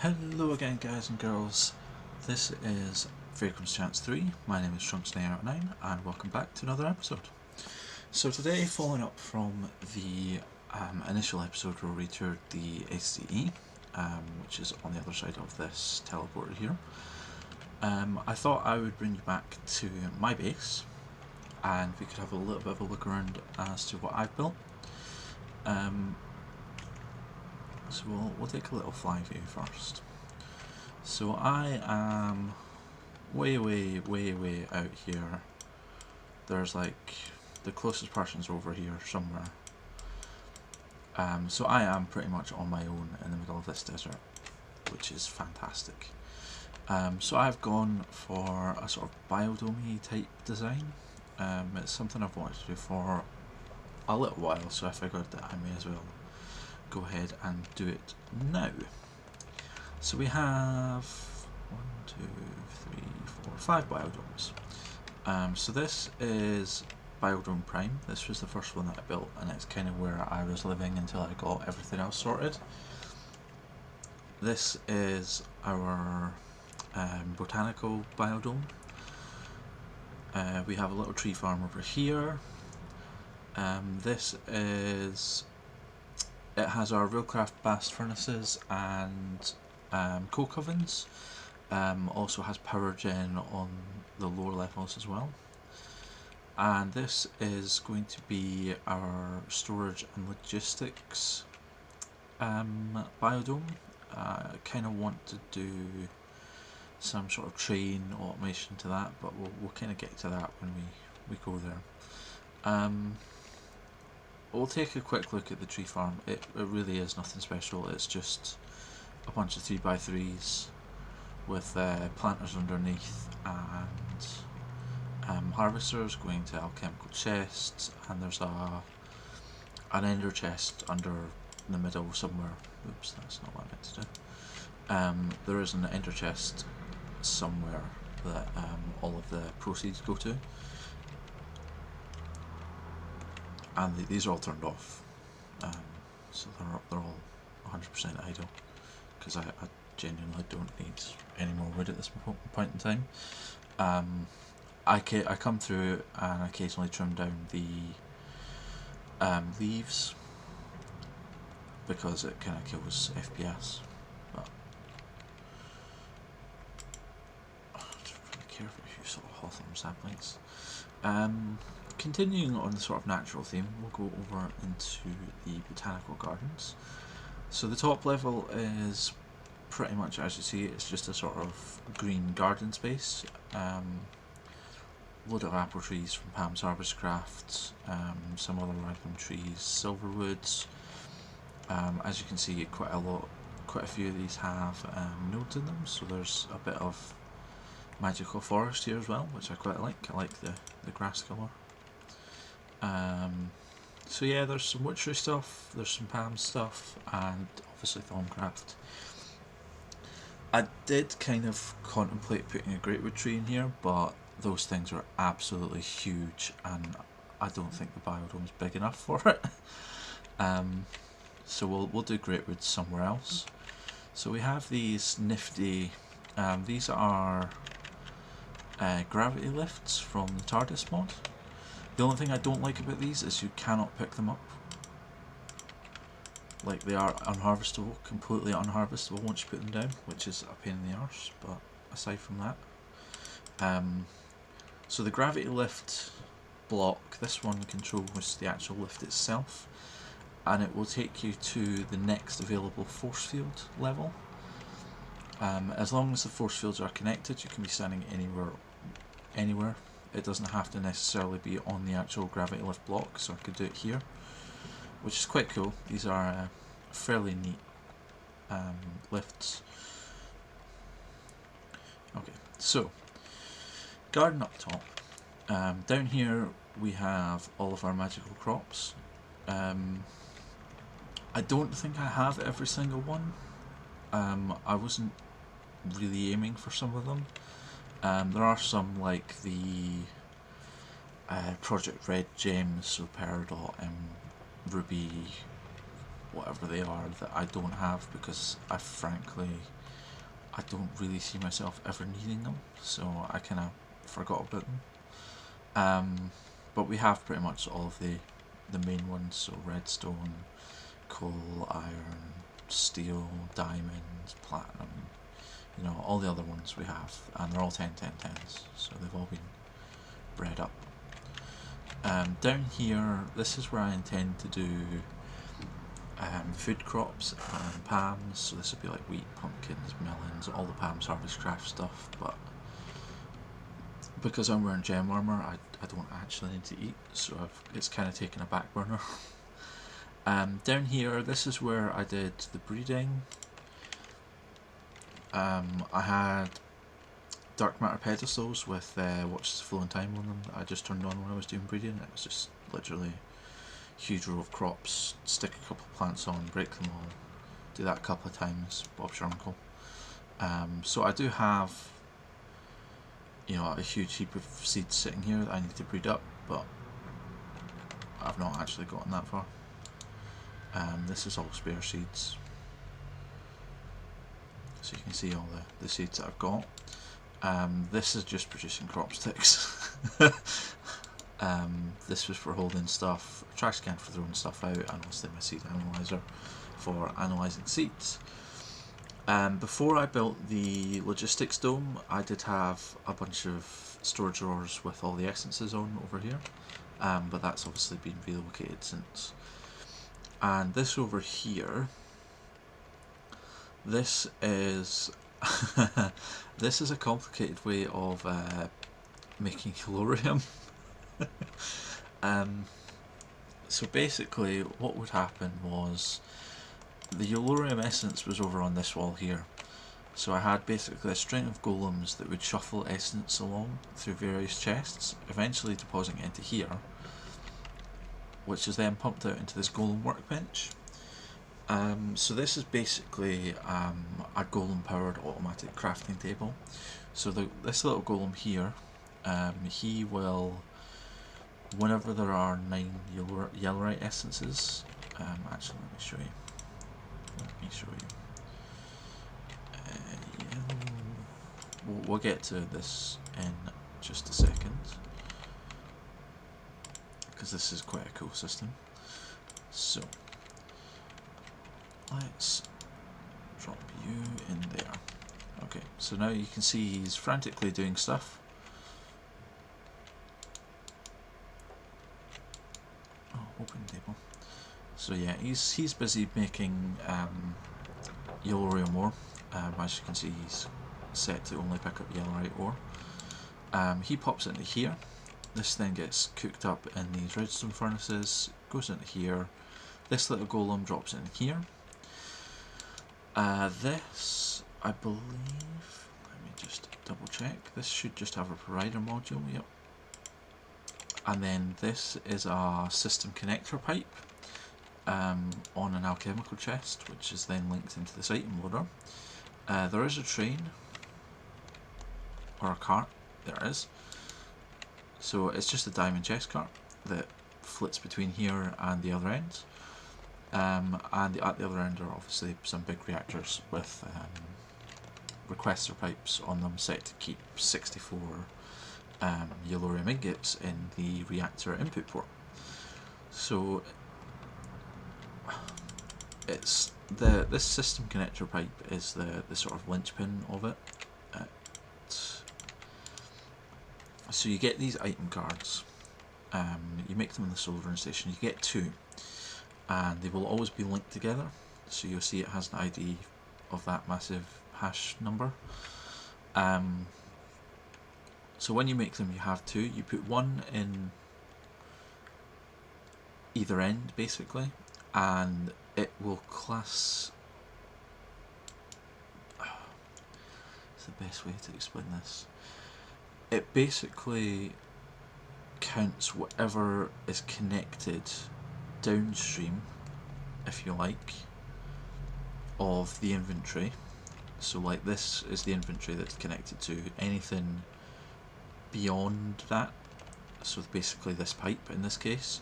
Hello again, guys and girls. This is Vaygrims Chance 3. My name is Trunks989 and welcome back to another episode. So today, following up from the initial episode where we toured the ACE, which is on the other side of this teleporter here, I thought I would bring you back to my base and we could have a little bit of a look around as to what I've built. So we'll take a little fly view first. So I am way out here. There's like the closest person's over here somewhere. So I am pretty much on my own in the middle of this desert, which is fantastic. So I've gone for a sort of Biodomeus type design. It's something I've wanted to do for a little while, so I figured that I may as well go ahead and do it now. So we have 1, 2, 3, 4, 5 biodomes. So this is Biodome Prime. This was the first one that I built, and it's kind of where I was living until I got everything else sorted. This is our botanical biodome. We have a little tree farm over here. It has our Realcraft blast furnaces and coke ovens. Also has power gen on the lower levels as well. And this is going to be our storage and logistics biodome. I kind of want to do some sort of train automation to that, but we'll kind of get to that when we go there. We'll take a quick look at the tree farm. It really is nothing special. It's just a bunch of 3x3s with planters underneath and harvesters going to alchemical chests, and there's an ender chest under in the middle somewhere. Oops, that's not what I meant to do. There is an ender chest somewhere that all of the proceeds go to. And these are all turned off, so they're all 100% idle, because I genuinely don't need any more wood at this point in time. I come through and occasionally trim down the leaves because it kind of kills FPS. But just really careful if you sort of hawthorn saplings. Continuing on the sort of natural theme, we'll go over into the botanical gardens. So the top level is pretty much, as you see, it's just a sort of green garden space. Load of apple trees from Pam's Harvestcraft, some other random trees, silverwoods. As you can see, quite a few of these have nodes in them, so there's a bit of magical forest here as well, which I quite like. I like the grass colour. So yeah, there's some witchery stuff, there's some Pam stuff, and obviously Thorncraft. I did kind of contemplate putting a greatwood tree in here, but those things are absolutely huge, and I don't think the biodome is big enough for it. So we'll do greatwood somewhere else. So we have these nifty. These are gravity lifts from the TARDIS mod. The only thing I don't like about these is you cannot pick them up. Like, they are unharvestable, completely unharvestable once you put them down, which is a pain in the arse, but aside from that. So the gravity lift block, this one controls the actual lift itself, and it will take you to the next available force field level. As long as the force fields are connected, you can be standing anywhere. It doesn't have to necessarily be on the actual gravity lift block, so I could do it here, which is quite cool. These are fairly neat lifts. Okay, so garden up top. Down here we have all of our magical crops. I don't think I have every single one. I wasn't really aiming for some of them. There are some like the Project Red gems, so Peridot, Ruby, whatever they are that I don't have, because I don't really see myself ever needing them, so I kind of forgot about them. But we have pretty much all of the main ones, so redstone, coal, iron, steel, diamonds, platinum, you know, all the other ones we have, and they're all 10, 10, 10s, so they've all been bred up. Down here, this is where I intend to do food crops and palms, so this would be like wheat, pumpkins, melons, all the palms harvest craft stuff, but because I'm wearing gem armour, I don't actually need to eat, so it's kind of taken a back burner. Down here, this is where I did the breeding. I had dark matter pedestals with watches flowing time on them that I just turned on when I was doing breeding. It was just literally a huge row of crops, stick a couple of plants on, break them all, do that a couple of times, Bob's your uncle. So I do have, you know, a huge heap of seeds sitting here that I need to breed up, but I've not actually gotten that far. This is all spare seeds, so you can see all the seeds that I've got. This is just producing crop sticks. This was for holding stuff, a trash can for throwing stuff out, and obviously my seed analyzer for analysing seeds. Before I built the logistics dome, I did have a bunch of storage drawers with all the essences on over here, but that's obviously been relocated since. And this over here, this is this is a complicated way of making Hellorium. So basically what would happen was the Hellorium essence was over on this wall here, so I had basically a string of golems that would shuffle essence along through various chests, eventually depositing it into here, which is then pumped out into this golem workbench. So this is basically a golem powered automatic crafting table. So this little golem here, he will, whenever there are 9 yellowite essences, actually let me show you. We'll get to this in just a second, because this is quite a cool system. So let's drop you in there. Okay, so now you can see he's frantically doing stuff. Oh, open table. So yeah, he's busy making yellowite ore. As you can see, he's set to only pick up yellowite ore. He pops into here. This then gets cooked up in these redstone furnaces, goes into here. This little golem drops in here. This, I believe, let me just double check, this should just have a provider module, yep. And then this is a system connector pipe on an alchemical chest, which is then linked into this item loader. There is a train, or a cart, there is. So it's just a diamond chest cart that flits between here and the other end. And at the other end are obviously some big reactors with requester pipes on them set to keep 64 yellowite ingots in the reactor input port. So it's this system connector pipe is the sort of linchpin of it. So you get these item cards, you make them in the soldering station, you get 2, and they will always be linked together, so you'll see it has an ID of that massive hash number. So when you make them you have 2, you put one in either end basically, and it will class, it's the best way to explain this, it basically counts whatever is connected downstream, if you like, of the inventory. So like this is the inventory that's connected to anything beyond that, so basically this pipe in this case,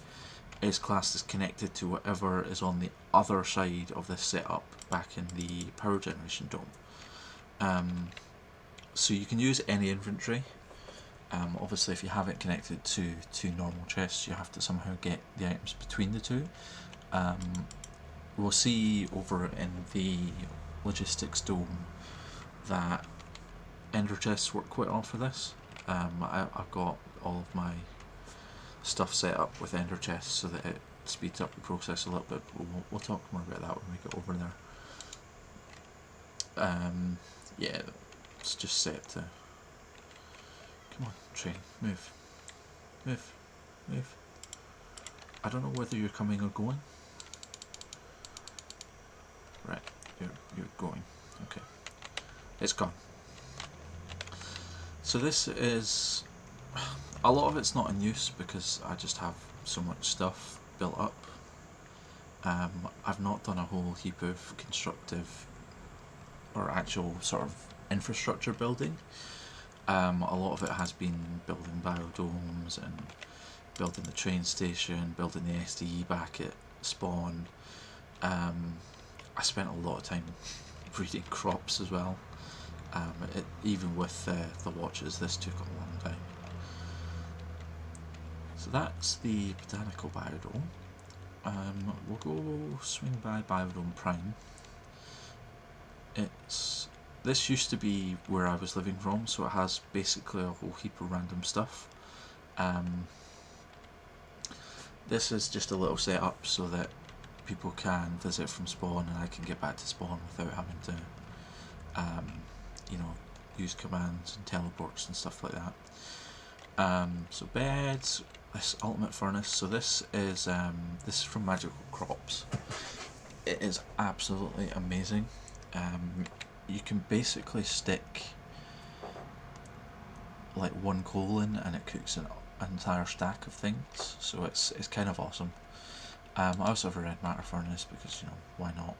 is classed as connected to whatever is on the other side of this setup back in the power generation dome. So you can use any inventory. Obviously if you have it connected to two normal chests, you have to somehow get the items between the two. We'll see over in the logistics dome that ender chests work quite well for this. I've got all of my stuff set up with ender chests so that it speeds up the process a little bit. We'll talk more about that when we get over there. Yeah, it's just set to... Come on, train, move, move, move. I don't know whether you're coming or going. Right, you're going. Okay, it's gone. So this is... A lot of it's not in use because I just have so much stuff built up. I've not done a whole heap of constructive or actual sort of infrastructure building. A lot of it has been building biodomes and building the train station, building the SDE back at spawn. I spent a lot of time breeding crops as well. Even with the watches, this took a long time. So that's the botanical biodome. We'll go swing by Biodome Prime. This used to be where I was living from, so it has basically a whole heap of random stuff. This is just a little setup so that people can visit from spawn and I can get back to spawn without having to you know, use commands and teleports and stuff like that. So beds, this ultimate furnace. So this is from Magical Crops. It is absolutely amazing. You can basically stick like one coal in and it cooks an entire stack of things. So it's kind of awesome. I also have a red matter furnace because, you know, why not?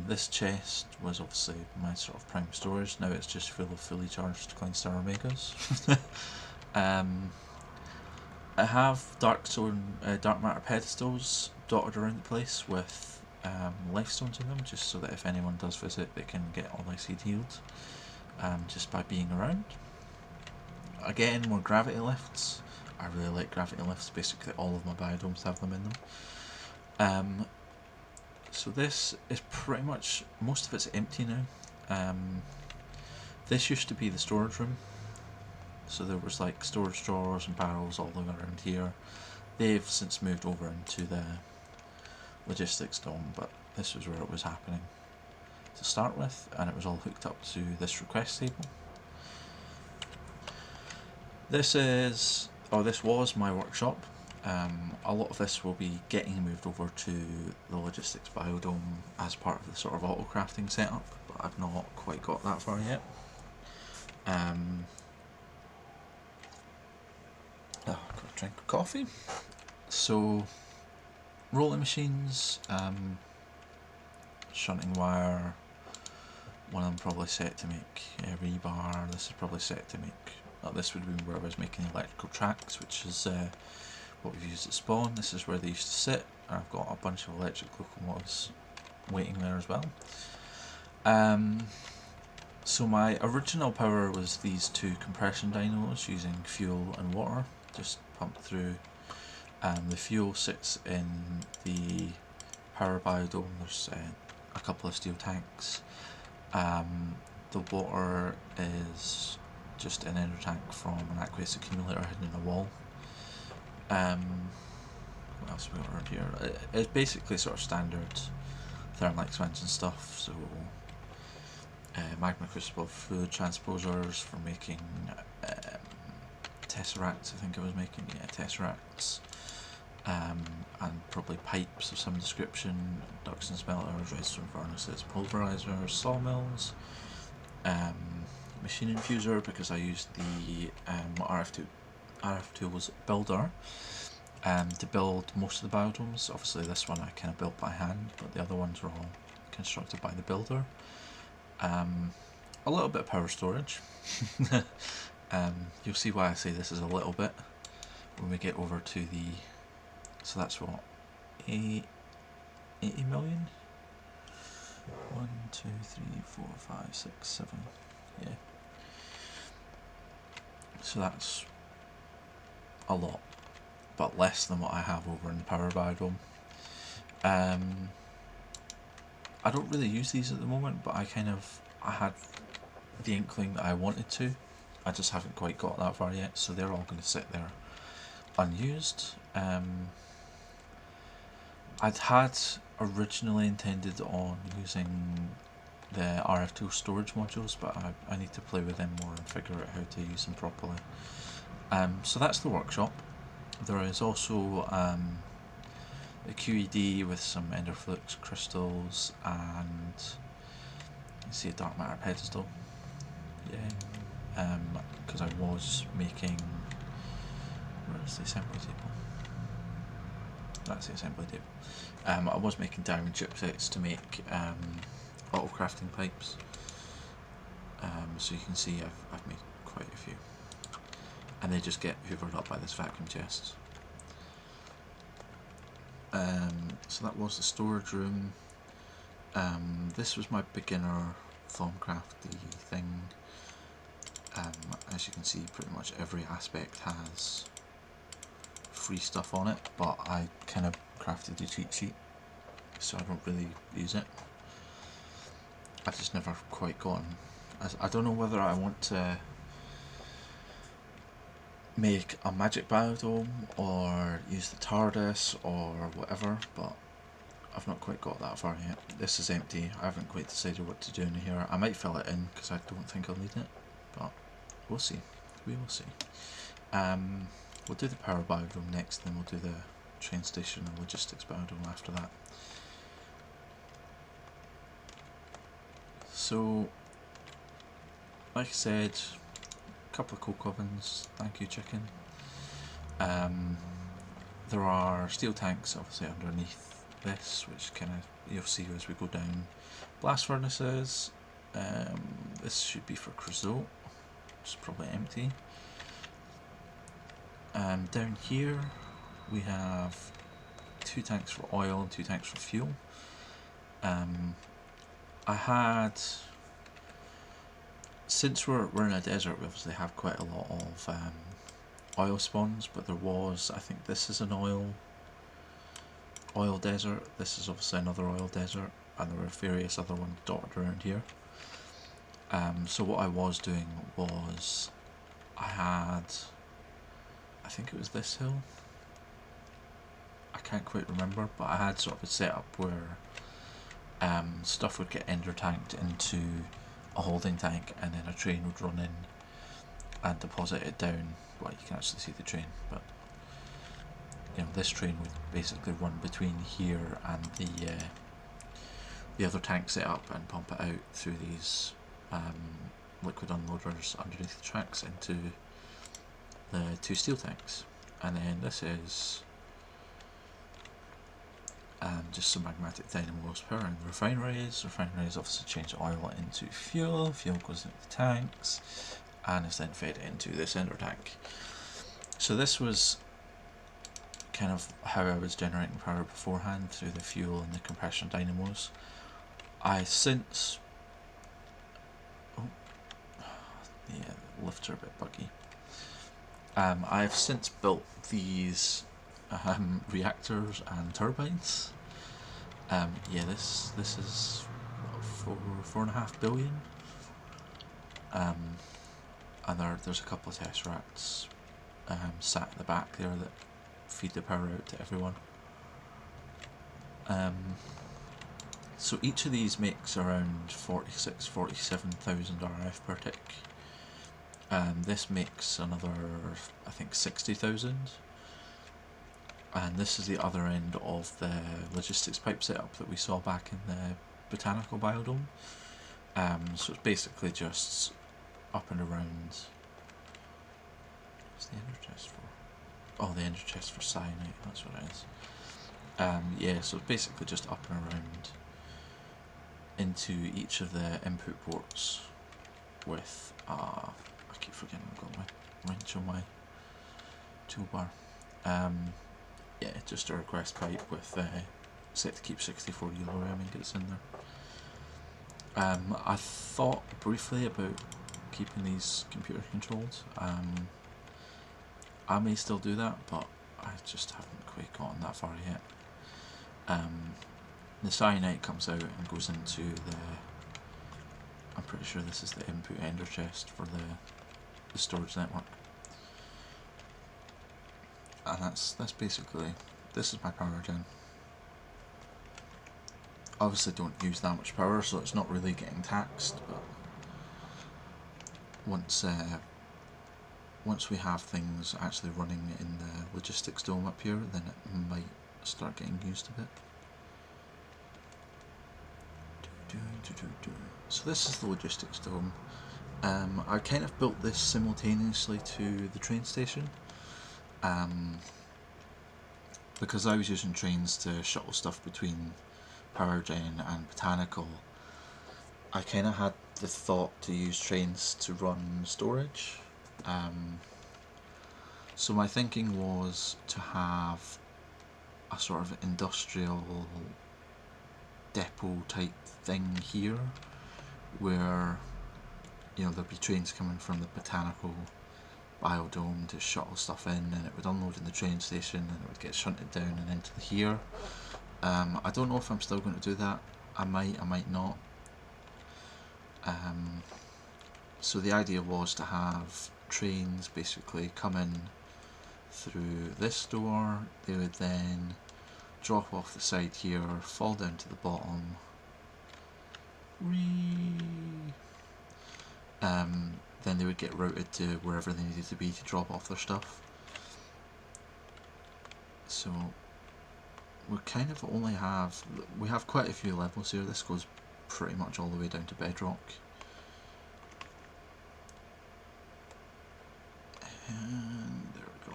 This chest was obviously my sort of prime storage. Now it's just full of fully charged Coinstar Omegas. I have dark matter pedestals dotted around the place with life stones in them, just so that if anyone does visit, they can get all their seed healed just by being around. Again, more gravity lifts. I really like gravity lifts. Basically, all of my biodomes have them in them. So this is pretty much, most of it's empty now. This used to be the storage room. So there was like storage drawers and barrels all around here. They've since moved over into the logistics dome, but this was where it was happening to start with, and it was all hooked up to this request table. This was my workshop. A lot of this will be getting moved over to the logistics biodome as part of the sort of auto crafting setup, but I've not quite got that far yet. Got a drink of coffee. So, rolling machines, shunting wire. One of them probably set to make rebar. This is probably set to make. This would have been where I was making electrical tracks, which is what we've used at spawn. This is where they used to sit. I've got a bunch of electric locomotives waiting there as well. So my original power was these two compression dynos using fuel and water, just pumped through. The fuel sits in the power biodome. There's a couple of steel tanks. The water is just an inner tank from an aqueous accumulator hidden in a wall. What else have we got around here? It's basically sort of standard thermal expansion stuff. So magma crucible fluid transposers for making tesseracts. I think I was making tesseracts, and probably pipes of some description, ducts smelters, redstone furnaces, pulverizers, sawmills, machine infuser because I used the RF Tools builder to build most of the biodomes. Obviously this one I kind of built by hand, but the other ones were all constructed by the builder. A little bit of power storage. You'll see why I say this is a little bit when we get over to the So that's what, 80 million? 1, 2, 3, 4, 5, 6, 7. Yeah. So that's a lot, but less than what I have over in the Power Biodome. I don't really use these at the moment, but I had the inkling that I wanted to. I just haven't quite got that far yet, so they're all going to sit there unused. I'd had originally intended on using the RF2 storage modules, but I need to play with them more and figure out how to use them properly. So that's the workshop. There is also a QED with some Enderflux crystals and you see a dark matter pedestal. Yeah. Because I was making, where's the assembly table? That's the assembly table. I was making diamond chipsets to make auto crafting pipes. So you can see I've made quite a few, and they just get hoovered up by this vacuum chest. So that was the storage room. This was my beginner Thaumcrafty thing. As you can see, pretty much every aspect has free stuff on it, but I kind of crafted a cheat sheet, so I don't really use it. I've just never quite gotten. I don't know whether I want to make a magic biodome or use the TARDIS or whatever, but I've not quite got that far yet. This is empty. I haven't quite decided what to do in here. I might fill it in because I don't think I'll need it, but we'll see. We will see. We'll do the power biodome next, then we'll do the train station and logistics biodome after that. So, like I said, a couple of coke ovens. Thank you, chicken. There are steel tanks obviously underneath this, which kind of you'll see as we go down. Blast furnaces. This should be for Creusot. It's probably empty. Down here we have 2 tanks for oil and 2 tanks for fuel. I had, since we're in a desert, we obviously have quite a lot of oil spawns, but there was, I think this is an oil desert, this is obviously another oil desert, and there were various other ones dotted around here. So what I was doing was, I had, I think it was this hill, I can't quite remember, but I had sort of a setup where stuff would get ender tanked into a holding tank, and then a train would run in and deposit it down. Well, you can actually see the train, but you know, this train would basically run between here and the other tank setup and pump it out through these liquid unloaders underneath the tracks into the 2 steel tanks. And then this is just some magmatic dynamos powering the refineries. Refineries obviously change oil into fuel, fuel goes into the tanks, and is then fed into this ender tank. So this was kind of how I was generating power beforehand, through the fuel and the compression dynamos. I since, yeah, the lifts are a bit buggy. I've since built these reactors and turbines. Yeah, this is what, 4.5 billion. And there's a couple of Tesseracts sat in the back there that feed the power out to everyone. So each of these makes around 47,000 RF per tick. This makes another, I think, 60,000. And this is the other end of the logistics pipe setup that we saw back in the botanical biodome. So it's basically just up and around. What's the ender chest for? Oh, the ender chest for cyanide, that's what it is. Yeah, so it's basically just up and around into each of the input ports with, I keep forgetting I've got my wrench on my toolbar. yeah, just a request pipe with set to keep 64 euro ramming gets in there. I thought briefly about keeping these computer controlled. I may still do that, but I just haven't quite gotten that far yet. The cyanide comes out and goes into the, I'm pretty sure this is the input ender chest for the storage network. And that's basically, this is my power gen. Obviously don't use that much power, so it's not really getting taxed, but once we have things actually running in the logistics dome up here, then it might start getting used a bit. So this is the logistics dome. I kind of built this simultaneously to the train station, because I was using trains to shuttle stuff between power gen and botanical. I kind of had the thought to use trains to run storage. So my thinking was to have a sort of industrial depot type thing here, where there'd be trains coming from the botanical biodome to shuttle stuff in, and it would unload in the train station and it would get shunted down and into here. I don't know if I'm still going to do that. I might not. So the idea was to have trains basically come in through this door. They would then drop off the side here, fall down to the bottom. Then they would get routed to wherever they needed to be to drop off their stuff. So we kind of only have, we have quite a few levels here. This goes pretty much all the way down to bedrock. And there we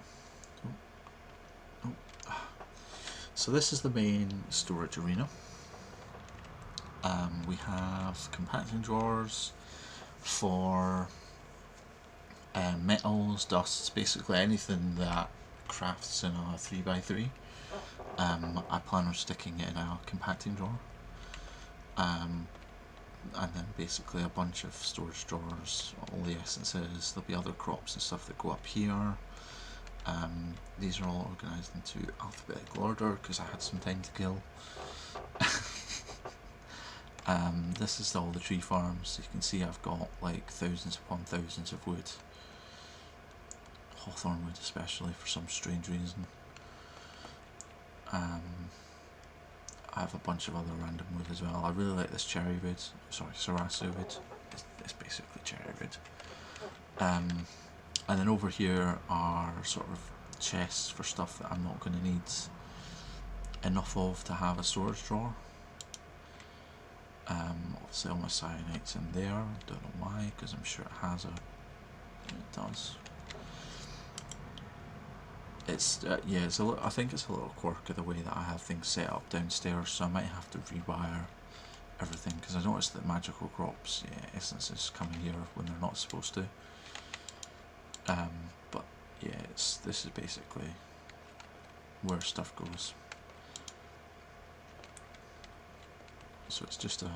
go. So this is the main storage arena. We have compacting drawers for metals, dusts, basically anything that crafts in a 3x3. I plan on sticking it in a compacting drawer. And then basically a bunch of storage drawers, all the essences. There'll be other crops and stuff that go up here. These are all organised into alphabetical order because I had some time to kill. This is all the tree farms. You can see I've got like thousands upon thousands of wood. Hawthorn wood especially, for some strange reason. I have a bunch of other random wood as well. I really like this cherry wood, sorry, Sarasu wood. It's basically cherry wood. And then over here are sort of chests for stuff that I'm not going to need enough of to have a storage drawer. Obviously all my cyanide's in there, don't know why, because I'm sure it has it does. It's yeah, I think it's a little quirk of the way that I have things set up downstairs, so I might have to rewire everything, because I noticed that magical crops, essences come in here when they're not supposed to. But yeah, this is basically where stuff goes. So it's just a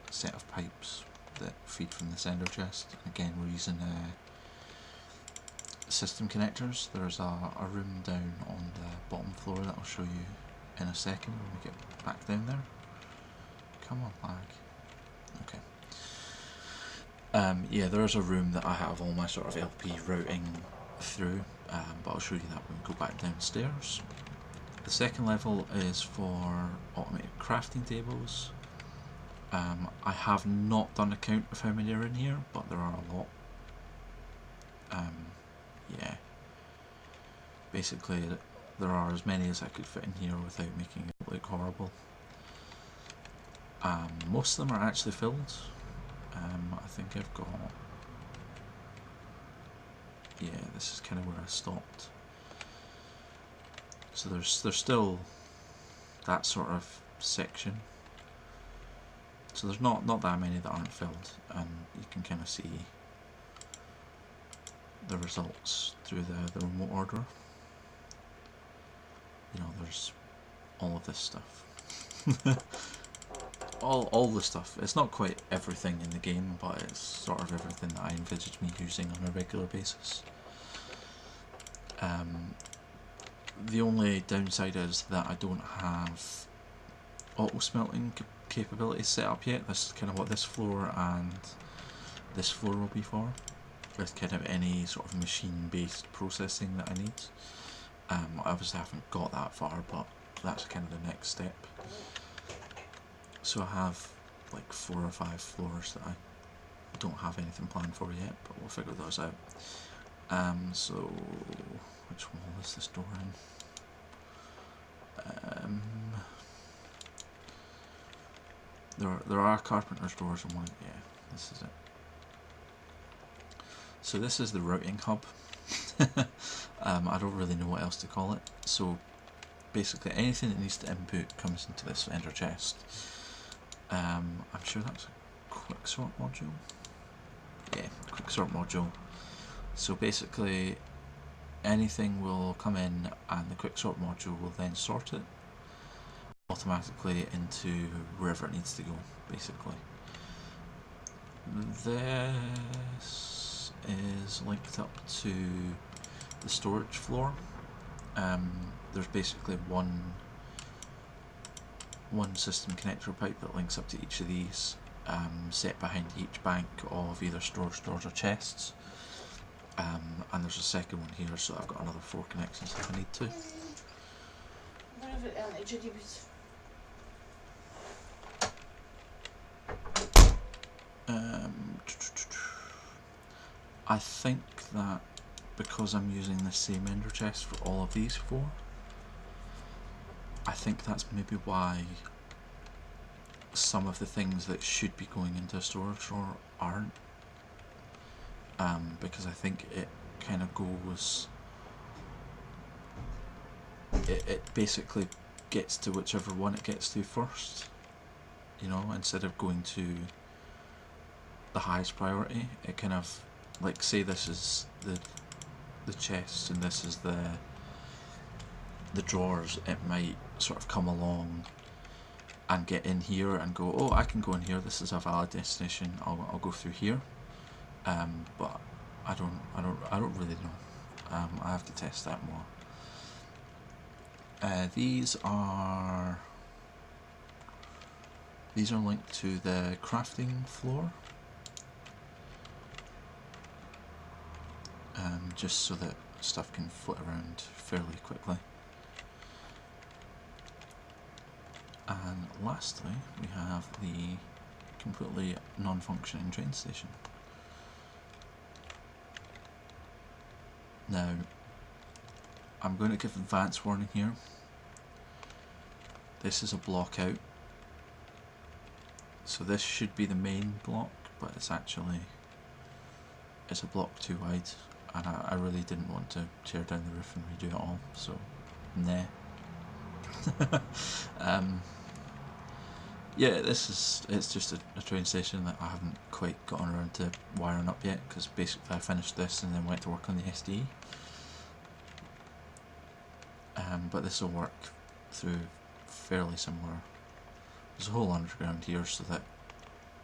set of pipes that feed from this ender chest. And again, we're using system connectors. There's a room down on the bottom floor that I'll show you in a second when we get back down there. Come on, lag. Okay. Yeah, there's a room that I have all my sort of LP routing through, but I'll show you that when we go back downstairs. The second level is for automated crafting tables. I have not done a count of how many are in here, but there are a lot. Yeah. Basically, there are as many as I could fit in here without making it look horrible. Most of them are actually filled. I think I've got... Yeah, this is kind of where I stopped. So there's still that sort of section. So there's not that many that aren't filled, and you can kind of see the results through the remote order. you know, there's all of this stuff. all the stuff. It's not quite everything in the game, but it's sort of everything that I envisage me using on a regular basis. The only downside is that I don't have auto smelting capabilities set up yet. This is kind of what this floor and this floor will be for. With kind of any sort of machine based processing that I need. I obviously haven't got that far, but that's kind of the next step. So I have like 4 or 5 floors that I don't have anything planned for yet, but we'll figure those out. So which wall is this door in? There are carpenter's doors in one. Yeah, this is it. So this is the routing hub. I don't really know what else to call it. So basically anything that needs to input comes into this ender chest. I'm sure that's a quicksort module. Yeah, quicksort module. So basically anything will come in and the quicksort module will then sort it automatically into wherever it needs to go, basically. This is linked up to the storage floor. There's basically one system connector pipe that links up to each of these, set behind each bank of either storage doors or chests. And there's a second one here, so I've got another 4 connections if I need to. I think that because I'm using the same ender chest for all of these 4, I think that's maybe why some of the things that should be going into a storage drawer aren't. Because I think it kind of goes... It basically gets to whichever one it gets to first. You know, instead of going to the highest priority, it kind of... Like, say this is the chest and this is the drawers, it might sort of come along and get in here and go, oh, I can go in here, this is a valid destination, I'll go through here. But I don't really know. I have to test that more. These are linked to the crafting floor. Just so that stuff can flit around fairly quickly. And lastly, we have the completely non-functioning train station. Now, I'm going to give advance warning here. This is a block out. So this should be the main block, but it's a block too wide. And I really didn't want to tear down the roof and redo it all, so nah. Yeah, it's just a train station that I haven't quite gotten around to wiring up yet, because basically I finished this and then went to work on the SDE. But this will work through fairly similar. There's a whole underground here, so that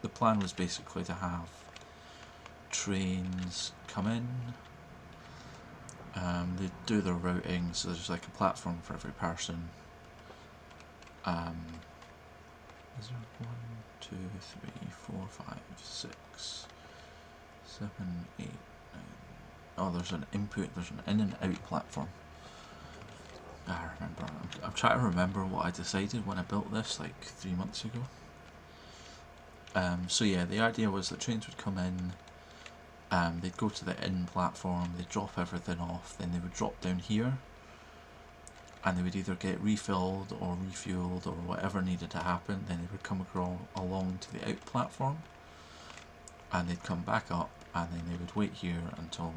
the plan was basically to have trains come in. They do their routing, so there's like a platform for every person. Is there 1, 2, 3, 4, 5, 6, 7, 8, 9? Oh, there's an input, there's an in and out platform. I remember. I'm trying to remember what I decided when I built this like 3 months ago. So yeah, the idea was that trains would come in. They'd go to the in platform, they'd drop everything off, then they would drop down here and they would either get refilled or refueled or whatever needed to happen. Then they would come along to the out platform and they'd come back up, and then they would wait here until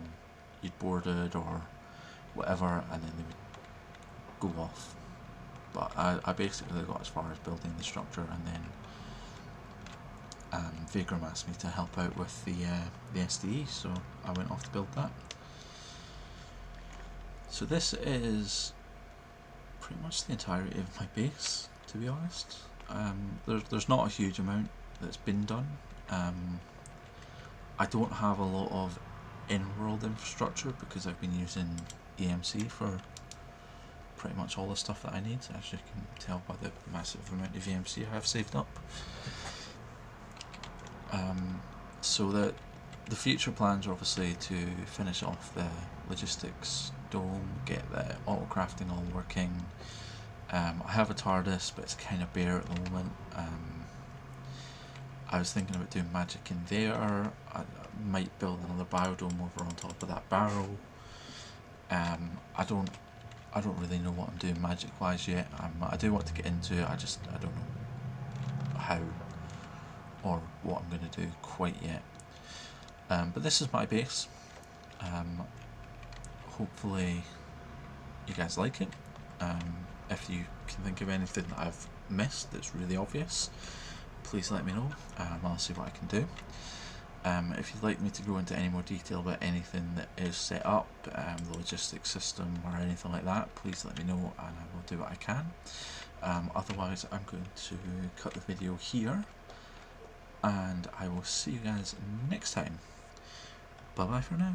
you'd boarded or whatever, and then they would go off. But I basically got as far as building the structure, and then Vaygrim asked me to help out with the SDE, so I went off to build that. So this is pretty much the entirety of my base, to be honest. There's not a huge amount that's been done. I don't have a lot of in-world infrastructure because I've been using EMC for pretty much all the stuff that I need, as you can tell by the massive amount of EMC I have saved up. So the future plans are obviously to finish off the logistics dome, get the auto crafting all working. I have a TARDIS, but it's kind of bare at the moment. I was thinking about doing magic in there. I might build another biodome over on top of that barrel. I don't really know what I'm doing magic wise yet. I do want to get into it. I don't know how or what I'm going to do quite yet. But this is my base. Hopefully you guys like it. If you can think of anything that I've missed that's really obvious, please let me know. I'll see what I can do. If you'd like me to go into any more detail about anything that is set up, the logistics system or anything like that, please let me know and I will do what I can. Otherwise I'm going to cut the video here and I will see you guys next time. Bye bye for now.